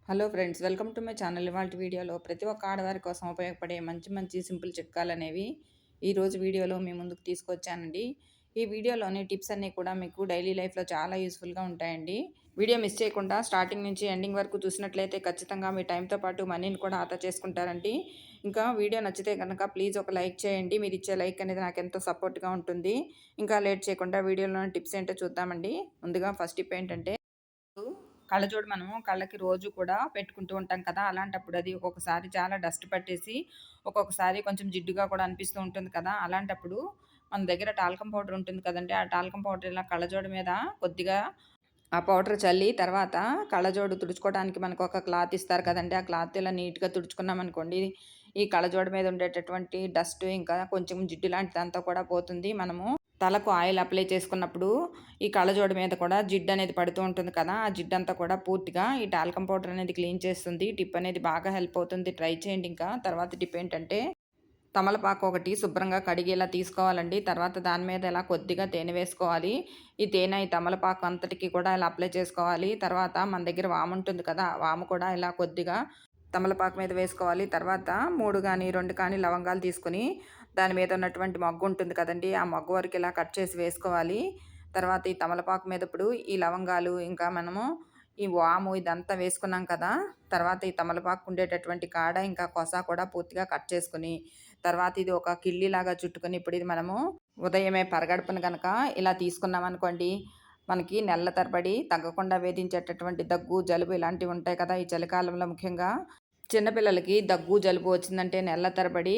Hello friends, welcome to my channel. ఇవాళ వీడియోలో ప్రతి ఒక్క ఆడవారి కోసం ఉపయోగపడే మంచి మంచి సింపుల్ చిట్కాలు అనేవి ఈరోజు వీడియోలో మీ ముందుకు తీసుకొచ్చానండి. ఈ వీడియోలోని టిప్స్ అన్నీ కూడా మీకు డైలీ లైఫ్లో చాలా యూస్ఫుల్గా ఉంటాయండి. వీడియో మిస్ చేయకుండా స్టార్టింగ్ నుంచి ఎండింగ్ వరకు చూసినట్లయితే ఖచ్చితంగా మీ టైంతో పాటు మనీని కూడా ఆదా చేసుకుంటారండి. ఇంకా వీడియో నచ్చితే కనుక ప్లీజ్ ఒక లైక్ చేయండి. మీరు ఇచ్చే లైక్ అనేది నాకు ఎంతో సపోర్ట్గా ఉంటుంది. ఇంకా లేట్ చేయకుండా వీడియోలోని టిప్స్ ఏంటో చూద్దామండి. ముందుగా ఫస్ట్ టిప్ ఏంటంటే, కళ్ళజోడు మనము కళ్ళకి రోజు కూడా పెట్టుకుంటూ ఉంటాం కదా! అలాంటప్పుడు అది ఒక్కొక్కసారి చాలా డస్ట్ పట్టేసి, ఒక్కొక్కసారి కొంచెం జిడ్డుగా కూడా అనిపిస్తూ ఉంటుంది కదా! అలాంటప్పుడు మన దగ్గర టాల్కమ్ పౌడర్ ఉంటుంది కదండీ! ఆ టాల్కమ్ పౌడర్ ఇలా కళ్ళజోడు మీద కొద్దిగా ఆ పౌడర్ చల్లి తర్వాత కళ్ళజోడు తుడుచుకోవడానికి మనకు ఒక క్లాత్ ఇస్తారు కదండీ! ఆ క్లాత్ ఇలా నీట్‌గా తుడుచుకున్నామనుకోండి, ఈ కళ్ళజోడు మీద ఉండేటటువంటి డస్ట్ ఇంకా కొంచెం జిడ్డు లాంటిదంతా కూడా పోతుంది. మనము తలకు ఆయిల్ అప్లై చేసుకున్నప్పుడు ఈ కళ్ళజోడు మీద కూడా జిడ్డు అనేది పడుతూ ఉంటుంది కదా! ఆ జిడ్డంతా కూడా పూర్తిగా ఈ టాల్కమ్ పౌడర్ అనేది క్లీన్ చేస్తుంది. టిప్ అనేది బాగా హెల్ప్ అవుతుంది. ట్రై చేయండి ఇంకా. తర్వాత టిప్ ఏంటంటే, తమలపాకు ఒకటి శుభ్రంగా కడిగి ఇలా తీసుకోవాలండి. తర్వాత దాని మీద ఇలా కొద్దిగా తేనె వేసుకోవాలి. ఈ తేనె, ఈ తమలపాకు అంతటికి కూడా ఇలా అప్లై చేసుకోవాలి. తర్వాత మన దగ్గర వాము ఉంటుంది కదా! వాము కూడా ఇలా కొద్దిగా తమలపాకు మీద వేసుకోవాలి. తర్వాత 3 గానీ, 2 కానీ లవంగాలు తీసుకొని దాని మీద ఉన్నటువంటి మొగ్గు ఉంటుంది కదండీ! ఆ మొగ్గ వరకు ఇలా కట్ చేసి వేసుకోవాలి. తర్వాత ఈ తమలపాకు మీద ఇప్పుడు ఈ లవంగాలు, ఇంకా మనము ఈ వాము ఇదంతా వేసుకున్నాం కదా! తర్వాత ఈ తమలపాకు ఉండేటటువంటి కాడ, ఇంకా కొస కూడా పూర్తిగా కట్ చేసుకొని, తర్వాత ఇది ఒక కిళ్ళిలాగా చుట్టుకొని, ఇప్పుడు ఇది మనము ఉదయమే పరగడుపున గనక ఇలా తీసుకున్నామనుకోండి, మనకి నెలల తరబడి తగ్గకుండా వేధించేటటువంటి దగ్గు, జలుబు ఇలాంటివి ఉంటాయి కదా! ఈ చలికాలంలో ముఖ్యంగా చిన్న పిల్లలకి దగ్గు, జలుబు వచ్చిందంటే నెలల తరబడి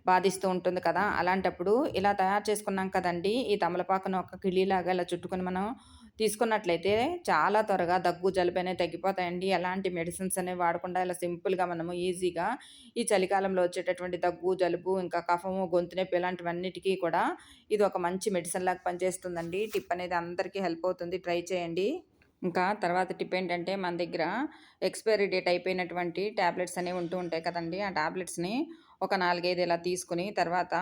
బాధిస్తూ ఉంటుంది కదా! అలాంటప్పుడు ఇలా తయారు చేసుకున్నాం కదండీ! ఈ తమలపాకును ఒక కిళ్ళీలాగా ఇలా చుట్టుకొని మనం తీసుకున్నట్లయితే చాలా త్వరగా దగ్గు, జలుబు అనేవి తగ్గిపోతాయండి. ఎలాంటి మెడిసిన్స్ అనేవి వాడకుండా ఇలా సింపుల్‌గా మనము ఈజీగా ఈ చలికాలంలో వచ్చేటటువంటి దగ్గు, జలుబు, ఇంకా కఫము, గొంతు నొప్పి ఇలాంటివన్నిటికి కూడా ఇది ఒక మంచి మెడిసిన్ లాగా పనిచేస్తుందండి. టిప్ అనేది అందరికీ హెల్ప్ అవుతుంది. ట్రై చేయండి. ఇంకా తర్వాత టిప్ ఏంటంటే, మన దగ్గర ఎక్స్‌పైరీ డేట్ అయిపోయినటువంటి టాబ్లెట్స్ అనేవి ఉంటూ ఉంటాయి కదండీ! ఆ టాబ్లెట్స్‌ని ఒక 4, 5 ఇలా తీసుకొని, తర్వాత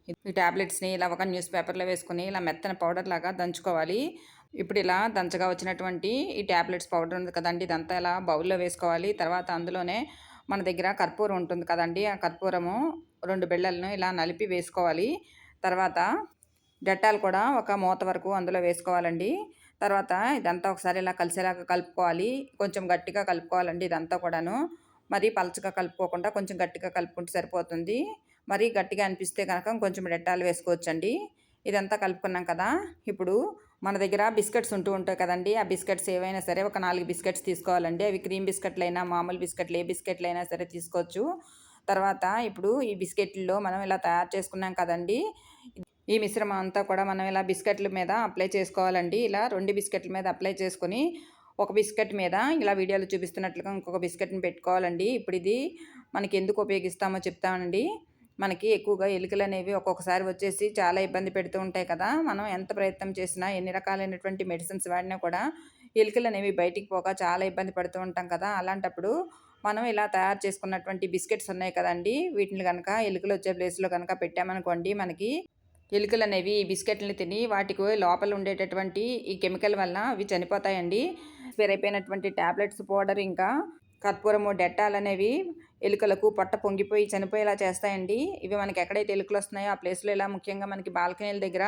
ఈ టాబ్లెట్స్‌ని ఇలా ఒక న్యూస్ పేపర్‌లో వేసుకొని ఇలా మెత్తని పౌడర్‌లాగా దంచుకోవాలి. ఇప్పుడు ఇలా దంచగా వచ్చినటువంటి ఈ టాబ్లెట్స్ పౌడర్ ఉంది కదండీ! ఇదంతా ఇలా బౌల్‌లో వేసుకోవాలి. తర్వాత అందులోనే మన దగ్గర కర్పూరం ఉంటుంది కదండీ! ఆ కర్పూరము 2 బిళ్ళలను ఇలా నలిపి వేసుకోవాలి. తర్వాత డెట్టాల్ కూడా ఒక మూత వరకు అందులో వేసుకోవాలండి. తర్వాత ఇదంతా ఒకసారి ఇలా కలిసేలాగా కలుపుకోవాలి. కొంచెం గట్టిగా కలుపుకోవాలండి ఇదంతా కూడాను. మరీ పలచగా కలుపుకోకుండా కొంచెం గట్టిగా కలుపుకుంటే సరిపోతుంది. మరీ గట్టిగా అనిపిస్తే గనక ఇంకొంచెం డెట్టాల్ వేసుకోవచ్చండి. ఇదంతా కలుపుకున్నాం కదా! ఇప్పుడు మన దగ్గర బిస్కెట్స్ ఉంటూ ఉంటాయి కదండీ! ఆ బిస్కెట్స్ ఏవైనా సరే ఒక 4 బిస్కెట్స్ తీసుకోవాలండి. అవి క్రీమ్ బిస్కెట్లైనా, మామూలు బిస్కెట్‌లు ఏ బిస్కెట్‌లైనా సరే తీసుకోవచ్చు. తర్వాత ఇప్పుడు ఈ బిస్కెట్‌ల్లో మనం ఇలా తయారు చేసుకున్నాం కదండీ! ఈ మిశ్రమం అంతా కూడా మనం ఇలా బిస్కెట్ల మీద అప్లై చేసుకోవాలండి. ఇలా 2 బిస్కెట్ల మీద అప్లై చేసుకొని, ఒక బిస్కెట్ మీద ఇలా వీడియోలో చూపిస్తున్నట్లుగా ఇంకొక బిస్కెట్‌ని పెట్టుకోవాలండి. ఇప్పుడు ఇది మనకి ఎందుకు ఉపయోగిస్తామో చెప్తానండి. మనకి ఎక్కువగా ఎలుకలనేవి ఒక్కొక్కసారి వచ్చేసి చాలా ఇబ్బంది పెడుతూ ఉంటాయి కదా! మనం ఎంత ప్రయత్నం చేసినా, ఎన్ని రకాలైనటువంటి మెడిసిన్స్ వాడినా కూడా ఎలుకలనేవి బయటికి పోక చాలా ఇబ్బంది పడుతూ ఉంటాం కదా! అలాంటప్పుడు మనం ఇలా తయారు చేసుకున్నటువంటి బిస్కెట్స్ ఉన్నాయి కదండీ! వీటిని గనక ఎలుకలొచ్చే ప్లేస్‌లో గనక పెట్టామనుకోండి, మనకి ఎలుకలనేవి ఈ బిస్కెట్‌లని తిని వాటికి లోపల ఉండేటటువంటి ఈ కెమికల్ వలన అవి చనిపోతాయండి. ఎక్స్‌పైర్ అయిపోయినటువంటి టాబ్లెట్స్ పౌడర్, ఇంకా కర్పూరము, డెటాల్ అనేవి ఎలుకలకు పొట్ట పొంగిపోయి చనిపోయేలా చేస్తాయండి. ఇవి మనకి ఎక్కడైతే ఎలుకలొస్తున్నాయో ఆ ప్లేస్‌లో ఇలా ముఖ్యంగా మనకి బాల్కనీల దగ్గర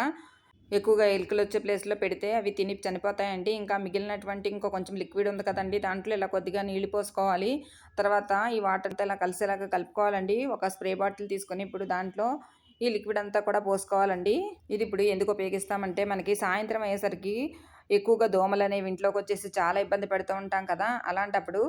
ఎక్కువగా ఎలుకలొచ్చే ప్లేస్‌లో పెడితే అవి తిని చనిపోతాయండి. ఇంకా మిగిలినటువంటి ఇంకో కొంచెం లిక్విడ్ ఉంది కదండీ! దాంట్లో ఇలా కొద్దిగా నీళ్లు పోసుకోవాలి. తర్వాత ఈ వాటర్‌తో ఇలా కలిసేలాగా కలుపుకోవాలండి. ఒక స్ప్రే బాటిల్ తీసుకొని ఇప్పుడు దాంట్లో ఈ లిక్విడ్ అంతా కూడా పోసుకోవాలండి. ఇది ఇప్పుడు ఎందుకు ఉపయోగిస్తామంటే, మనకి సాయంత్రం అయ్యేసరికి ఎక్కువగా దోమలనేవి ఇంట్లోకొచ్చేసి చాలా ఇబ్బంది పెడుతూ ఉంటాం కదా! అలాంటప్పుడు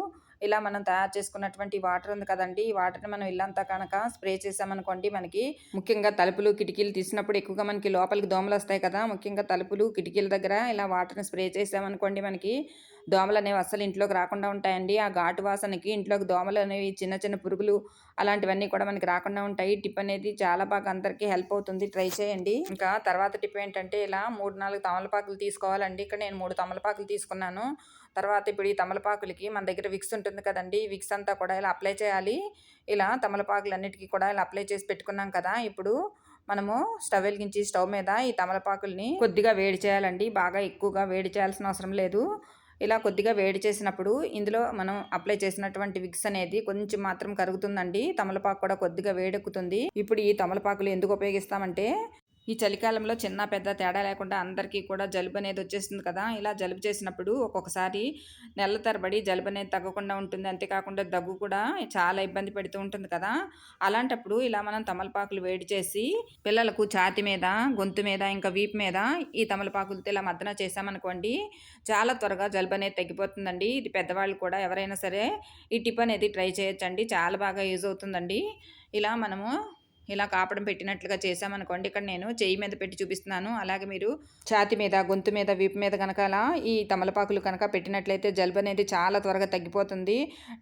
ఇలా మనం తయారు చేసుకున్నటువంటి వాటర్ ఉంది కదండీ! ఈ వాటర్‌ని మనం ఇల్లంతా కనుక స్ప్రే చేశామనుకోండి, మనకి ముఖ్యంగా తలుపులు, కిటికీలు తీసినప్పుడు ఎక్కువగా మనకి లోపలికి దోమలొస్తాయి కదా! ముఖ్యంగా తలుపులు, కిటికీల దగ్గర ఇలా వాటర్‌ని స్ప్రే చేశామనుకోండి, మనకి దోమలనేవి అస్సలు ఇంట్లోకి రాకుండా ఉంటాయండి. ఆ ఘాటు వాసనకి ఇంట్లోకి దోమలనేవి, చిన్న చిన్న పురుగులు అలాంటివన్నీ కూడా మనకి రాకుండా ఉంటాయి. టిప్ అనేది చాలా బాగా అందరికీ హెల్ప్ అవుతుంది. ట్రై చేయండి. ఇంకా తర్వాత టిప్ ఏంటంటే, ఇలా 3, 4 తమలపాకులు తీసుకోవాలండి. ఇక్కడ నేను 3 తమలపాకులు తీసుకున్నాను. తర్వాత ఇప్పుడు ఈ తమలపాకులకి మన దగ్గర విక్స్ ఉంటుంది కదండీ! ఈ విక్స్ అంతా కూడా ఇలా అప్లై చేయాలి. ఇలా తమలపాకులన్నిటికి కూడా ఇలా అప్లై చేసి పెట్టుకున్నాం కదా! ఇప్పుడు మనము స్టవ్ వెలిగించి స్టవ్ మీద ఈ తమలపాకుల్ని కొద్దిగా వేడి చేయాలండి. బాగా ఎక్కువగా వేడి చేయాల్సిన అవసరం లేదు. ఇలా కొద్దిగా వేడి చేసినప్పుడు ఇందులో మనం అప్లై చేసినటువంటి విక్స్ అనేది కొంచెం మాత్రం కరుగుతుందండి. తమలపాకు కూడా కొద్దిగా వేడెక్కుతుంది. ఇప్పుడు ఈ తమలపాకులు ఎందుకు ఉపయోగిస్తామంటే ఈ చలికాలంలో చిన్న పెద్ద తేడా లేకుండా అందరికీ కూడా జలుబు అనేది వచ్చేస్తుంది కదా! ఇలా జలుబు చేసినప్పుడు ఒక్కొక్కసారి నెలల తరబడి జలుబు అనేది తగ్గకుండా ఉంటుంది. అంతేకాకుండా దగ్గు కూడా చాలా ఇబ్బంది పెడుతూ ఉంటుంది కదా! అలాంటప్పుడు ఇలా మనం తమలపాకులు వేడి చేసి పిల్లలకు ఛాతీ మీద, గొంతు మీద, ఇంకా వీపు మీద ఈ తమలపాకులతో ఇలా మర్దన చేశామనుకోండి, చాలా త్వరగా జలుబు అనేది తగ్గిపోతుందండి. ఇది పెద్దవాళ్ళు కూడా ఎవరైనా సరే ఈ టిప్ అనేది ట్రై చేయొచ్చండి. చాలా బాగా యూజ్ అవుతుందండి. ఇలా మనము ఇలా కాపడం పెట్టినట్లుగా చేశామనుకోండి, ఇక్కడ నేను చెయ్యి మీద పెట్టి చూపిస్తున్నాను. అలాగే మీరు ఛాతీ మీద, గొంతు మీద, వీపు మీద కనుక అలా ఈ తమలపాకులు కనుక పెట్టినట్లయితే జలుబు అనేది చాలా త్వరగా తగ్గిపోతుంది.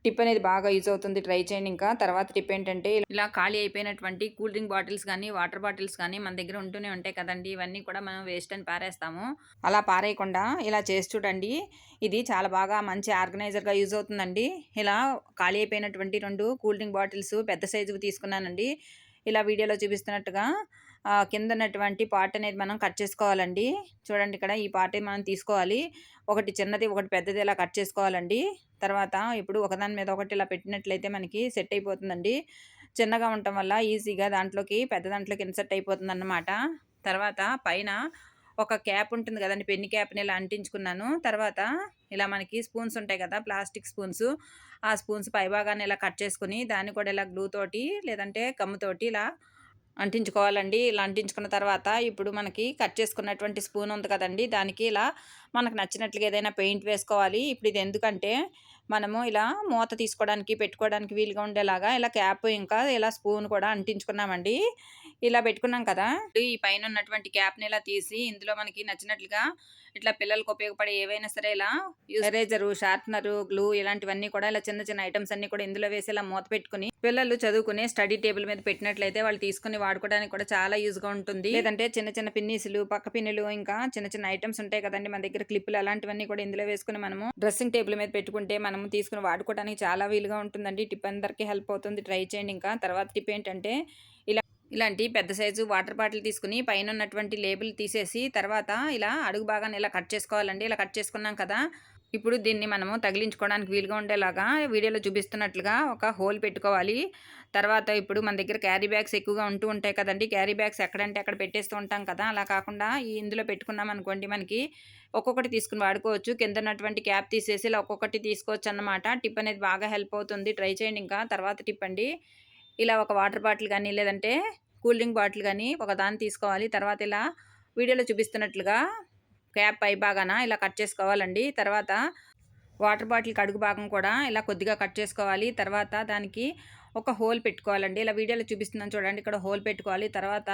టిప్ అనేది బాగా యూజ్ అవుతుంది. ట్రై చేయండి. ఇంకా తర్వాత టిప్ ఏంటంటే ఇలా ఖాళీ అయిపోయినటువంటి కూల్ డ్రింక్ బాటిల్స్ కానీ, వాటర్ బాటిల్స్ కానీ మన దగ్గర ఉంటూనే ఉంటాయి కదండీ! ఇవన్నీ కూడా మనం వేస్ట్ అని పారేస్తాము. అలా పారేయకుండా ఇలా చేసి చూడండి. ఇది చాలా బాగా మంచి ఆర్గనైజర్‌గా యూజ్ అవుతుందండి. ఇలా ఖాళీ అయిపోయినటువంటి 2 కూల్ డ్రింక్ బాటిల్స్ పెద్ద సైజువి తీసుకున్నానండి. ఇలా వీడియోలో చూపిస్తున్నట్టుగా కింద ఉన్నటువంటి పార్ట్ అనేది మనం కట్ చేసుకోవాలండి. చూడండి, ఇక్కడ ఈ పార్ట్ మనం తీసుకోవాలి. ఒకటి చిన్నది, ఒకటి పెద్దది ఇలా కట్ చేసుకోవాలండి. తర్వాత ఇప్పుడు ఒకదాని మీద ఒకటి ఇలా పెట్టినట్లయితే మనకి సెట్ అయిపోతుందండి. చిన్నగా ఉండటం వల్ల ఈజీగా పెద్ద దాంట్లోకి ఇన్సర్ట్ అయిపోతుందన్నమాట. తర్వాత పైన ఒక క్యాప్ ఉంటుంది కదండీ, పెన్ని క్యాప్‌ని ఇలా అంటించుకున్నాను. తర్వాత ఇలా మనకి స్పూన్స్ ఉంటాయి కదా, ప్లాస్టిక్ స్పూన్స్. ఆ స్పూన్స్ పైభాగాన్ని ఇలా కట్ చేసుకొని దాన్ని కూడా ఇలా గ్లూ తోటి లేదంటే గమ్ముతోటి ఇలా అంటించుకోవాలండి. ఇలా అంటించుకున్న తర్వాత ఇప్పుడు మనకి కట్ చేసుకున్నటువంటి స్పూన్ ఉంది కదండీ, దానికి ఇలా మనకు నచ్చినట్లుగా ఏదైనా పెయింట్ వేసుకోవాలి. ఇప్పుడు ఇది ఎందుకంటే మనము ఇలా మూత తీసుకోవడానికి, పెట్టుకోవడానికి వీలుగా ఉండేలాగా ఇలా క్యాప్ ఇంకా ఇలా స్పూన్ కూడా అంటించుకున్నామండి. ఇలా పెట్టుకున్నాం కదా! ఈ పైన ఉన్నటువంటి క్యాప్‌ని ఇలా తీసి ఇందులో మనకి నచ్చినట్లుగా ఇట్లా పిల్లలకు ఉపయోగపడే ఏవైనా సరే ఇలా ఎరేజరు, షార్ప్‌నరు, గ్లూ ఇలాంటివన్నీ కూడా ఇలా చిన్న చిన్న ఐటెమ్స్ అన్నీ కూడా ఇందులో వేసి ఇలా మూత పెట్టుకొని పిల్లలు చదువుకునే స్టడీ టేబుల్ మీద పెట్టినట్లయితే వాళ్ళు తీసుకొని వాడుకోవడానికి కూడా చాలా యూజ్‌గా ఉంటుంది. లేదంటే చిన్న చిన్న పిన్నీసులు, పక్క పిన్నులు, ఇంకా చిన్న చిన్న ఐటెమ్స్ ఉంటాయి కదండీ మన దగ్గర, క్లిప్పులు అలాంటివన్నీ కూడా ఇందులో వేసుకొని మనము డ్రెస్సింగ్ టేబుల్ మీద పెట్టుకుంటే మనము తీసుకొని వాడుకోవడానికి చాలా వీలుగా ఉంటుందండి. టిప్ అందరికీ హెల్ప్ అవుతుంది. ట్రై చేయండి. ఇంకా తర్వాత టిప్ ఏంటంటే ఇలాంటి పెద్ద సైజు వాటర్ బాటిల్ తీసుకుని పైన ఉన్నటువంటి లేబుల్ తీసేసి తర్వాత ఇలా అడుగు భాగాన్ని ఇలా కట్ చేసుకోవాలండి. ఇలా కట్ చేసుకున్నాం కదా! ఇప్పుడు దీన్ని మనము తగిలించుకోవడానికి వీలుగా ఉండేలాగా వీడియోలో చూపిస్తున్నట్లుగా ఒక హోల్ పెట్టుకోవాలి. తర్వాత ఇప్పుడు మన దగ్గర క్యారీ బ్యాగ్స్ ఎక్కువగా ఉంటూ ఉంటాయి కదండీ! క్యారీ బ్యాగ్స్ ఎక్కడంటే అక్కడ పెట్టేస్తూ ఉంటాం కదా! అలా కాకుండా ఇందులో పెట్టుకున్నాం అనుకోండి, మనకి ఒక్కొక్కటి తీసుకుని వాడుకోవచ్చు. కింద ఉన్నటువంటి క్యాప్ తీసేసి ఇలా ఒక్కొక్కటి తీసుకోవచ్చన్నమాట. టిప్ అనేది బాగా హెల్ప్ అవుతుంది. ట్రై చేయండి. ఇంకా తర్వాత టిప్ అండి. ఇలా ఒక వాటర్ బాటిల్ గానీ, లేదంటే కూల్ డ్రింక్ బాటిల్ గానీ ఒకదాన్ని తీసుకోవాలి. తర్వాత ఇలా వీడియోలో చూపిస్తున్నట్లుగా క్యాప్ పైభాగాన ఇలా కట్ చేసుకోవాలండి. తర్వాత వాటర్ బాటిల్‌కి అడుగు భాగం కూడా ఇలా కొద్దిగా కట్ చేసుకోవాలి. తర్వాత దానికి ఒక హోల్ పెట్టుకోవాలండి. ఇలా వీడియోలో చూపిస్తున్నాను చూడండి. ఇక్కడ హోల్ పెట్టుకోవాలి. తర్వాత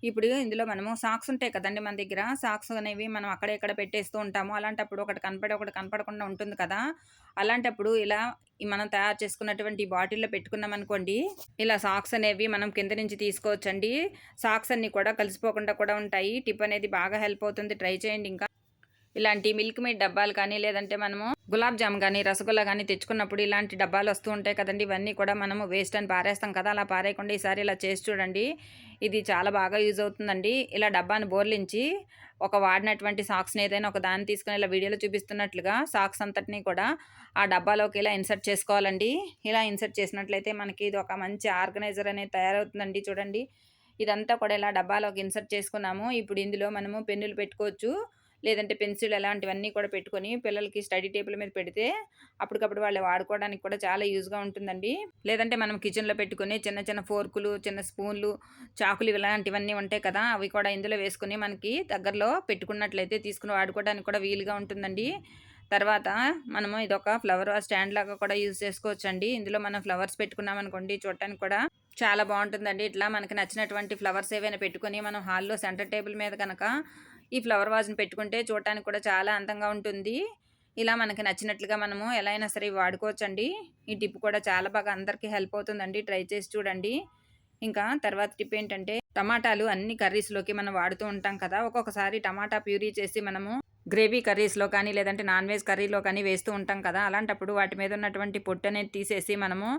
ఇప్పుడు ఇందులో మనము సాక్స్ ఉంటాయి కదండీ మన దగ్గర. సాక్స్ అనేవి మనం అక్కడ ఇక్కడ పెట్టేస్తూ ఉంటాము. అలాంటప్పుడు ఒకటి కనపడి ఒకటి కనపడకుండా ఉంటుంది కదా! అలాంటప్పుడు ఇలా మనం తయారు చేసుకున్నటువంటి బాటిల్‌లో పెట్టుకున్నామనుకోండి, ఇలా సాక్స్ అనేవి మనం కింద నుంచి తీసుకోవచ్చండి. సాక్స్ అన్నీ కూడా కలిసిపోకుండా కూడా ఉంటాయి. టిప్ అనేది బాగా హెల్ప్ అవుతుంది. ట్రై చేయండి. ఇంకా ఇలాంటి మిల్క్ మేడ్ డబ్బాలు కానీ, లేదంటే మనము గులాబ్ జామ్ గానీ, రసగుల్లా గానీ తెచ్చుకున్నప్పుడు ఇలాంటి డబ్బాలు వస్తూ ఉంటాయి కదండీ! ఇవన్నీ కూడా మనము వేస్ట్ అని పారేస్తాం కదా! అలా పారేయకుండా ఈసారి ఇలా చేసి చూడండి. ఇది చాలా బాగా యూజ్ అవుతుందండి. ఇలా డబ్బాని బోర్లించి ఒక వాడినటువంటి సాక్స్‌ని ఏదైనా ఒక దాన్ని తీసుకొని ఇలా వీడియోలో చూపిస్తున్నట్లుగా సాక్స్ అంతటిని కూడా ఆ డబ్బాలోకి ఇలా ఇన్సర్ట్ చేసుకోవాలండి. ఇలా ఇన్సర్ట్ చేసినట్లయితే మనకి ఇది ఒక మంచి ఆర్గనైజర్ అనేది తయారవుతుందండి. చూడండి, ఇదంతా కూడా ఇలా డబ్బాలోకి ఇన్సర్ట్ చేసుకున్నాము. ఇప్పుడు ఇందులో మనము పెన్నులు పెట్టుకోవచ్చు. లేదంటే పెన్సిల్ అలాంటివన్నీ కూడా పెట్టుకొని పిల్లలకి స్టడీ టేబుల్ మీద పెడితే అప్పటికప్పుడు వాళ్ళు వాడుకోవడానికి కూడా చాలా యూజ్‌గా ఉంటుందండి. లేదంటే మనం కిచెన్‌లో పెట్టుకొని చిన్న చిన్న ఫోర్కులు, చిన్న స్పూన్లు, చాకులు ఇలాంటివన్నీ ఉంటాయి కదా! అవి కూడా ఇందులో వేసుకొని మనకి దగ్గరలో పెట్టుకున్నట్లయితే తీసుకొని వాడుకోవడానికి కూడా వీలుగా ఉంటుందండి. తర్వాత మనము ఇదొక ఫ్లవర్ వాజ్ స్టాండ్ లాగా కూడా యూజ్ చేసుకోవచ్చండి. ఇందులో మనం ఫ్లవర్స్ పెట్టుకున్నామనుకోండి, చూడటానికి కూడా చాలా బావుంటుందండి. ఇట్లా మనకి నచ్చినటువంటి ఫ్లవర్స్ ఏవైనా పెట్టుకొని మనం హాల్‌లో సెంటర్ టేబుల్ మీద గనక ఈ ఫ్లవర్ వాజ్‌ని పెట్టుకుంటే చూడటానికి కూడా చాలా అందంగా ఉంటుంది. ఇలా మనకి నచ్చినట్లుగా మనము ఎలా అయినా సరే వాడుకోవచ్చండి. ఈ టిప్ కూడా చాలా బాగా అందరికీ హెల్ప్ అవుతుందండి. ట్రై చేసి చూడండి. ఇంకా తర్వాత టిప్ ఏంటంటే టమాటాలు అన్ని కర్రీస్‌లోకి మనం వాడుతూ ఉంటాం కదా! ఒక్కొక్కసారి టమాటా ప్యూరీ చేసి మనము గ్రేవీ కర్రీస్‌లో కానీ, లేదంటే నాన్ వెజ్ కర్రీలో కానీ వేస్తూ ఉంటాం కదా! అలాంటప్పుడు వాటి మీద ఉన్నటువంటి పొట్టు అనేది తీసేసి మనము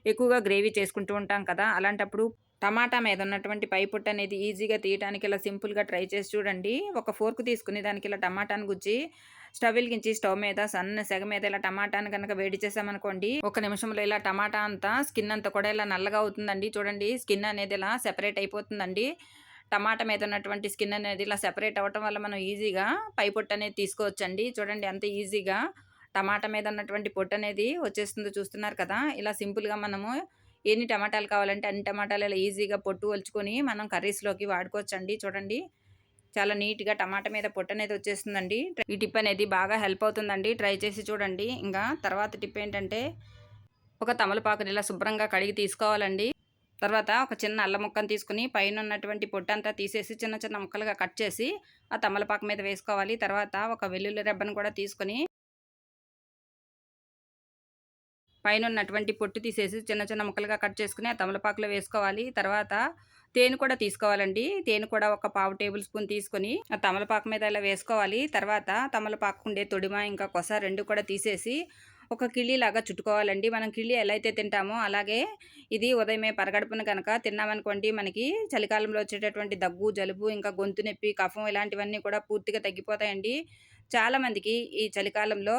ఎక్కువగా గ్రేవీ చేసుకుంటూ ఉంటాం కదా! అలాంటప్పుడు టమాటా మీద ఉన్నటువంటి పై పొట్టు అనేది ఈజీగా తీయటానికి ఇలా సింపుల్‌గా ట్రై చేసి చూడండి. ఒక ఫోర్క్ తీసుకొని దానికి ఇలా టమాటాను గుచ్చి స్టవ్ వెలిగించి స్టవ్ మీద సన్న సెగ మీద ఇలా టమాటాని కనుక వేడి చేసామనుకోండి, ఒక నిమిషంలో ఇలా టమాటా అంతా స్కిన్ అంతా కూడా ఇలా నల్లగా అవుతుందండి. చూడండి స్కిన్ అనేది ఇలా సెపరేట్ అయిపోతుందండి. టమాటా మీద ఉన్నటువంటి స్కిన్ అనేది ఇలా సెపరేట్ అవ్వటం వల్ల మనం ఈజీగా పై పొట్టు అనేది తీసుకోవచ్చండి. చూడండి ఎంత ఈజీగా టమాటా మీద ఉన్నటువంటి పొట్టు అనేది వచ్చేస్తుందో చూస్తున్నారు కదా! ఇలా సింపుల్‌గా మనము ఎన్ని టమాటాలు కావాలంటే అన్ని టమాటాలు ఇలా ఈజీగా పొట్టు ఒలుచుకొని మనం కర్రీస్‌లోకి వాడుకోవచ్చండి. చూడండి చాలా నీట్‌గా టమాటా మీద పొట్టనేది వచ్చేస్తుందండి. ఈ టిప్ అనేది బాగా హెల్ప్ అవుతుందండి. ట్రై చేసి చూడండి. ఇంకా తర్వాత టిప్ ఏంటంటే, ఒక తమలపాకుని ఇలా శుభ్రంగా కడిగి తీసుకోవాలండి. తర్వాత ఒక చిన్న అల్లం ముక్కను తీసుకొని పైనున్నటువంటి పొట్టంతా తీసేసి చిన్న చిన్న ముక్కలుగా కట్ చేసి ఆ తమలపాకు మీద వేసుకోవాలి. తర్వాత ఒక వెల్లుల్లి రెబ్బను కూడా తీసుకొని పైనున్నటువంటి పొట్టు తీసేసి చిన్న చిన్న ముక్కలుగా కట్ చేసుకొని ఆ తమలపాకులో వేసుకోవాలి. తర్వాత తేనె కూడా తీసుకోవాలండి. తేనె కూడా ఒక పావు టేబుల్ స్పూన్ తీసుకొని ఆ తమలపాకు మీద ఇలా వేసుకోవాలి. తర్వాత తమలపాకుండే తొడిమ ఇంకా కొస 2 కూడా తీసేసి ఒక కిళ్ళీలాగా చుట్టుకోవాలండి. మనం కిళ్ళి ఎలా అయితే తింటామో అలాగే ఇది ఉదయమే పరగడుపున గనక తిన్నామనుకోండి మనకి చలికాలంలో వచ్చేటటువంటి దగ్గు, జలుబు, ఇంకా గొంతు నొప్పి, కఫం ఇలాంటివన్నీ కూడా పూర్తిగా తగ్గిపోతాయండి. చాలామందికి ఈ చలికాలంలో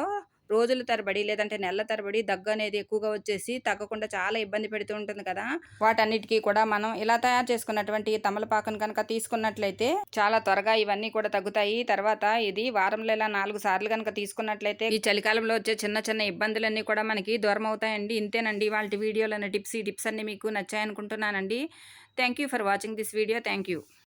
రోజుల తరబడి లేదంటే నెలల తరబడి దగ్గనేది ఎక్కువగా వచ్చేసి తగ్గకుండా చాలా ఇబ్బంది పెడుతూ ఉంటుంది కదా! వాటన్నిటికి కూడా మనం ఇలా తయారు చేసుకున్నటువంటి తమలపాకును కనుక తీసుకున్నట్లయితే చాలా త్వరగా ఇవన్నీ కూడా తగ్గుతాయి. తర్వాత ఇది వారంలో ఇలా 4 సార్లు గనక తీసుకున్నట్లయితే ఈ చలికాలంలో వచ్చే చిన్న చిన్న ఇబ్బందులన్నీ కూడా మనకి దూరమవుతాయండి. ఇంతేనండి ఇవాల్టి వీడియోలోని టిప్స్. ఈ టిప్స్ అన్నీ మీకు నచ్చాయనుకుంటున్నానండి. Thank you for watching this video. Thank you.